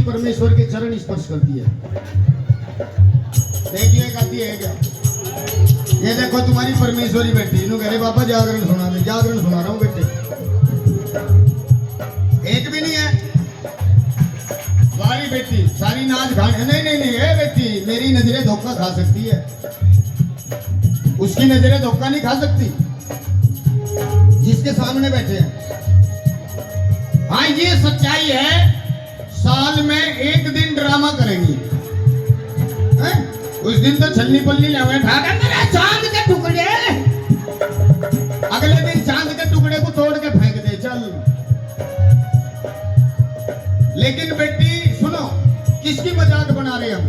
परमेश्वर के चरण स्पर्श करती है। देखिए कहती है क्या, ये देखो तुम्हारी परमेश्वरी बैठी, इन्हों कह रहे बाबा जागरण सुना दे, जागरण सुना रहा हूँ बेटे। एक भी नहीं है वाली बेटी, सारी नाच खाने, नहीं नहीं नहीं है बेटी, मेरी नजरें धोखा खा सकती है, उसकी नजरें धोखा नहीं खा सकती जिसके सामने बैठे हैं। हाँ ये सच्चाई है, साल में एक दिन ड्रामा करेंगी, उस दिन तो छलनी पल्ली लावे चांद के टुकड़े, अगले दिन चांद के टुकड़े को तोड़ के फेंक दे चल। लेकिन बेटी सुनो, किसकी मजाक बना रहे हम,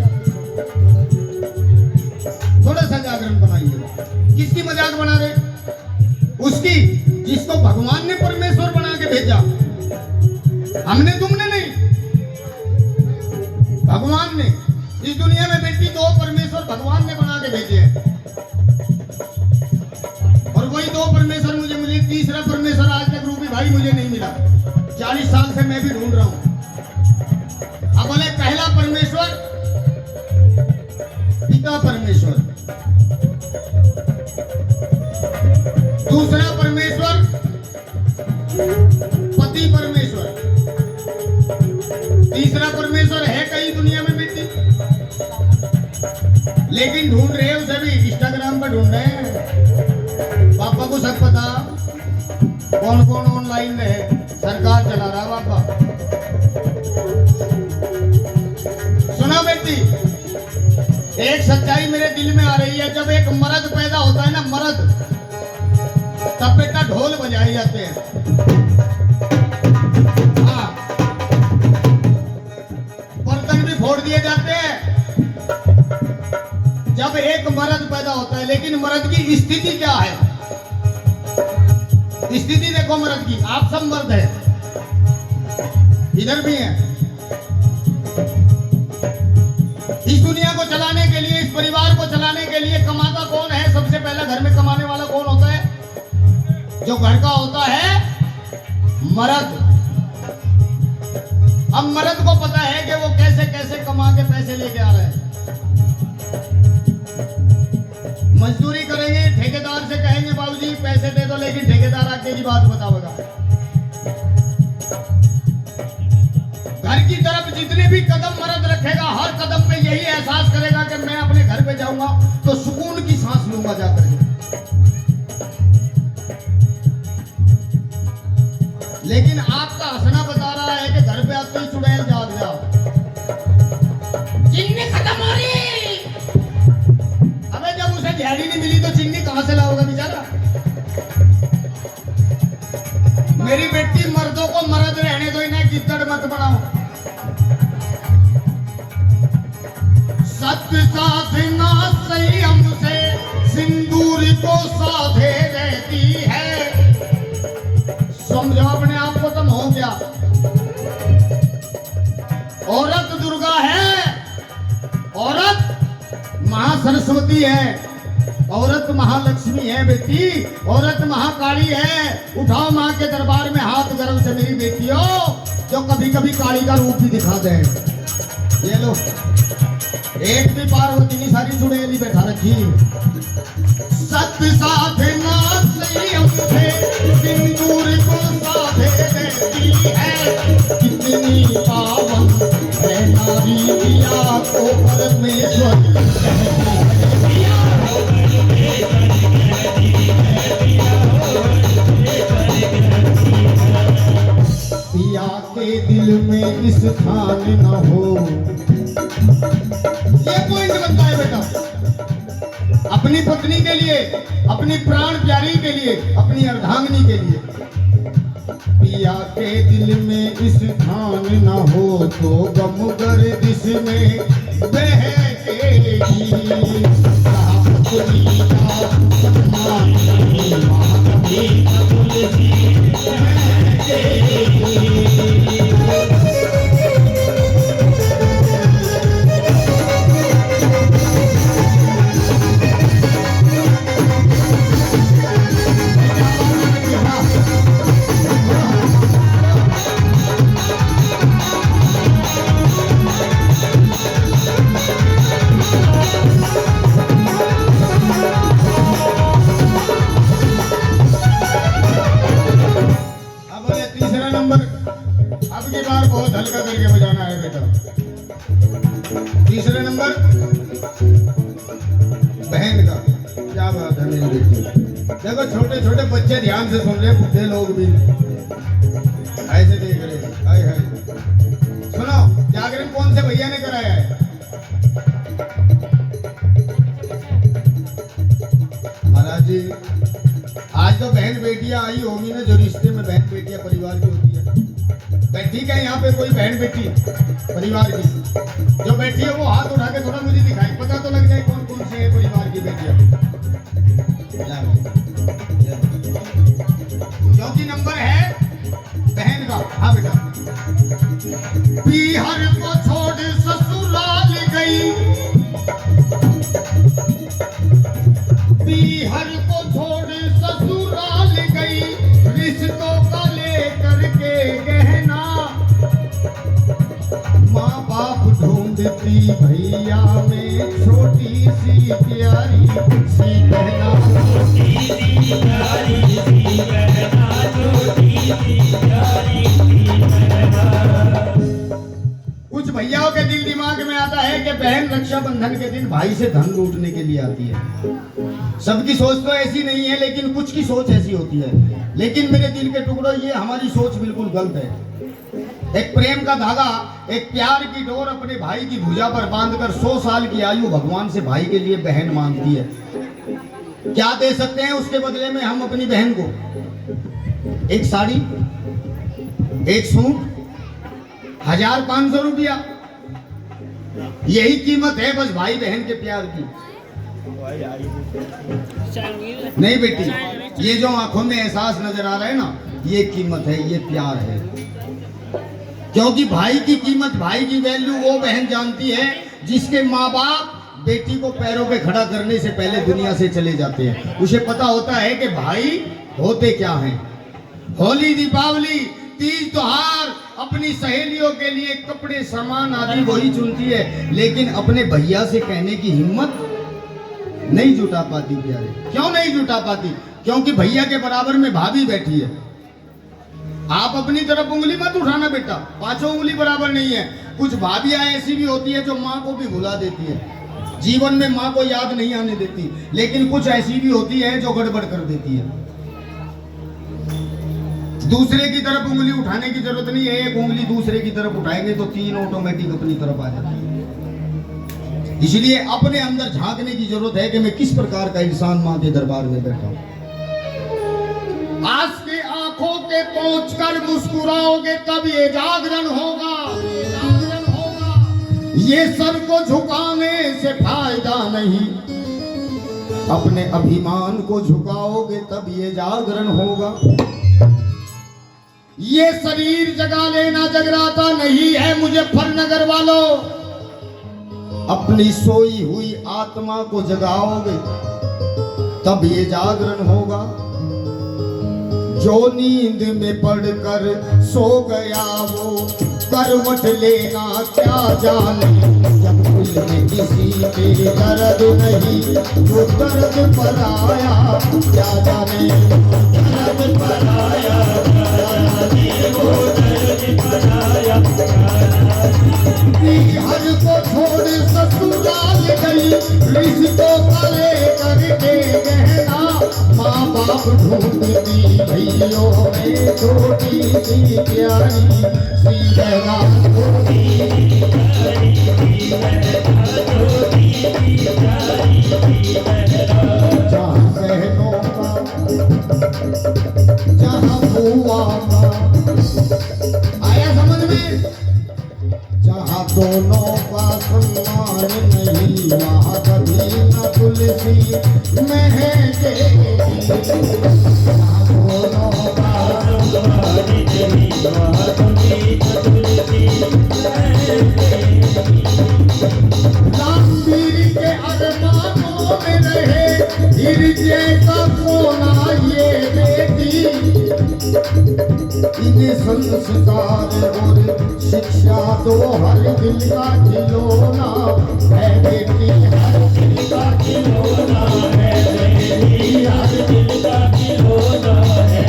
थोड़ा सा जागरण बनाइए। किसकी मजाक बना रहे? उसकी जिसको भगवान ने परमेश्वर बना के भेजा, हमने तुमने नहीं। दो परमेश्वर भगवान ने बना के भेजे हैं, और वही दो परमेश्वर मुझे मिले। तीसरा परमेश्वर आज तक रूपी भाई मुझे नहीं मिला। 40 साल से मैं भी ढूंढ रहा हूं। अब बोले पहला परमेश्वर पिता परमेश्वर, दूसरा परमेश्वर पति परमेश्वर, तीसरा परमेश्वर है कहीं दुनिया में बेटी, लेकिन ढूंढ रहे हैं उसे भी इंस्टाग्राम पर ढूंढ रहे हैं। पापा को सब पता कौन कौन ऑनलाइन है, सरकार चला रहा है पापा। सुना बेटी, एक सच्चाई मेरे दिल में आ रही है। जब एक मर्द पैदा होता है ना, मर्द, तब बेटा ढोल बजाए जाते हैं। हाँ, बर्तन भी फोड़ दिए जाते हैं जब एक मर्द पैदा होता है। लेकिन मर्द की स्थिति क्या है? स्थिति देखो मर्द की। आप सब मर्द हैं, इधर भी हैं। इस दुनिया को चलाने के लिए, इस परिवार को चलाने के लिए कमाता कौन है? सबसे पहला घर में कमाने वाला कौन होता है? जो घर का होता है, मर्द। अब मर्द को पता है कि वो कैसे कैसे कमा के पैसे लेके आ रहे हैं। मजदूरी करेंगे, ठेकेदार से कहेंगे बाबूजी पैसे दे दो, लेकिन ठेकेदार आके की बात बताओगा। घर की तरफ जितने भी कदम मर्द रखेगा, हर कदम पे यही एहसास करेगा कि मैं अपने घर पे जाऊंगा तो सुकून की सांस लूंगा जाकर। लेकिन आपका हंसना बता रहा है कि घर पे आते ही चुड़ैल जाग जाओ, चिन्नी खत्म हो रही। अबे जब उसे दिहाड़ी नहीं मिली तो चिन्नी कहां से लाओगा बेचारा? मेरी बेटी, मर्दों को मर्द रहने दो, इन्हें गिद्दड़ मत बनाओ। सत्य साधना संयम से सिंदूर को साधे रहती है। समझो अपने आप को, तुम हो क्या? औरत दुर्गा है, औरत महासरस्वती है, औरत महालक्ष्मी है बेटी, औरत महाकाली है। उठाओ माँ के दरबार में हाथ गर्व से मेरी बेटियों, जो कभी कभी काली का रूप भी दिखा दे। ये लो, एक भी पार्वती नहीं, सारी चुड़ैली बैठा रखी। सत्य साधना संयम से सिंदूर को साधे रहती है। कितनी पावन है नारी, दिया को परमेश्वर पिया के दिल में स्थान न हो। ये पॉइंट बनता है बेटा, अपनी पत्नी के लिए, अपनी प्राण प्यारी के लिए, अपनी अर्धांगिनी के लिए। पिया के दिल में स्थान न हो तो गम गर्दिश में बहकेगी। बहुत हल्का करके बजाना है बेटा। तीसरे नंबर बहन का। क्या बात है मेरी बेटी। देखो छोटे छोटे बच्चे ध्यान से सुन रहे, बुढ़े लोग भी ऐसे देख रहे। हाय हाय, सुनो, जागरण कौन से भैया ने कराया है? महाराज जी, आज तो बहन बेटियां आई होंगी ना, जो रिश्ते में बहन बेटियां परिवार की होती है। बैठी है यहाँ पे कोई बहन बेटी परिवार की जो बैठी है, वो हाथ उठा के थोड़ा मुझे दिखाई, पता तो लग जाए कौन कौन से है परिवार की बेटियां। क्योंकि नंबर है बहन का। हाँ बेटा। पीहर को छोड़ ससुराल गई, ढूंढती भैया में छोटी सी प्यारी सी बहना, छोटी सी प्यारी सी बहना, छोटी सी प्यारी सी बहना। कुछ भैयाओं के दिल दिमाग में आता है कि बहन रक्षाबंधन के दिन भाई से धन लूटने के लिए आती है। सबकी सोच तो ऐसी नहीं है, लेकिन कुछ की सोच ऐसी होती है। लेकिन मेरे दिल के टुकड़ों, ये हमारी सोच बिल्कुल गलत है। एक प्रेम का धागा, एक प्यार की डोर अपने भाई की भुजा पर बांधकर 100 साल की आयु भगवान से भाई के लिए बहन मांगती है। क्या दे सकते हैं उसके बदले में हम अपनी बहन को? एक साड़ी, एक सूट, 1500 रुपया, यही कीमत है बस भाई बहन के प्यार की। नहीं बेटी, ये जो आंखों में एहसास नजर आ रहा है ना, ये कीमत है, ये प्यार है। क्योंकि भाई की कीमत, भाई की वैल्यू वो बहन जानती है जिसके माँ बाप बेटी को पैरों पे खड़ा करने से पहले दुनिया से चले जाते हैं। उसे पता होता है कि भाई होते क्या हैं। होली, दीपावली, तीज त्योहार अपनी सहेलियों के लिए कपड़े, सामान आदि वही चुनती है, लेकिन अपने भैया से कहने की हिम्मत नहीं जुटा पाती। प्यारे, क्यों नहीं जुटा पाती? क्योंकि भैया के बराबर में भाभी बैठी है। आप अपनी तरफ उंगली मत उठाना बेटा, 5 उंगली बराबर नहीं है। कुछ भाभियां ऐसी भी होती है जो माँ को भी भुला देती है, जीवन में माँ को याद नहीं आने देती। लेकिन कुछ ऐसी भी होती है जो गड़बड़ कर देती है। दूसरे की तरफ उंगली उठाने की जरूरत नहीं है, एक उंगली दूसरे की तरफ उठाएंगे तो 3 ऑटोमेटिक अपनी तरफ आ जाती है। इसलिए अपने अंदर झांकने की जरूरत है कि मैं किस प्रकार का इंसान माँ के दरबार में बैठा हूं। आज के आंखों के पहुंचकर मुस्कुराओगे तब ये जागरण होगा, जागरण होगा। ये सर को झुकाने से फायदा नहीं, अपने अभिमान को झुकाओगे तब ये जागरण होगा। ये शरीर जगा लेना जगराता नहीं है मुजफ्फरनगर वालों। अपनी सोई हुई आत्मा को जगाओगे तब ये जागरण होगा। जो नींद में पड़कर सो गया वो करवट लेना क्या जाने। जब दिल में किसी के दर्द नहीं, वो दर्द पर आया क्या जाने। दर्द पर आया क्या जाने, वो दर्द पर आया क्या जाने। हर को छोड़ ससुराल गई, रिश्तों का लेकर के गहना। माँ बाप ढूंढती भैयों में छोटी सी प्यारी सी बहना, छोटी सी प्यारी सी बहना, छोटी सी प्यारी सी बहना। जहाँ बहनों का, जहाँ बुआ का, आया समझ में? जहाँ दोनों का सम्मान नहीं, वहाँ कभी न तुलसी महकेगी। जहाँ दोनों का सम्मान नहीं, वहाँ कभी न तुलसी महकेगी। रामवीर के अरमानों में रहे हृदय का कोना ये बेटी। इन्हें संस्कार और शिक्षा दो, हर दिल का खिलौना है बेटी, हर दिल का खिलौना है बेटी, हर दिल का खिलौना है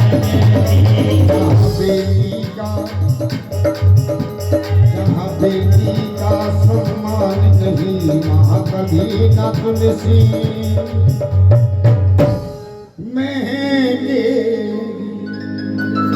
बेटी। जहाँ बेटी का सम्मान नहीं, वहाँ कभी न तुलसी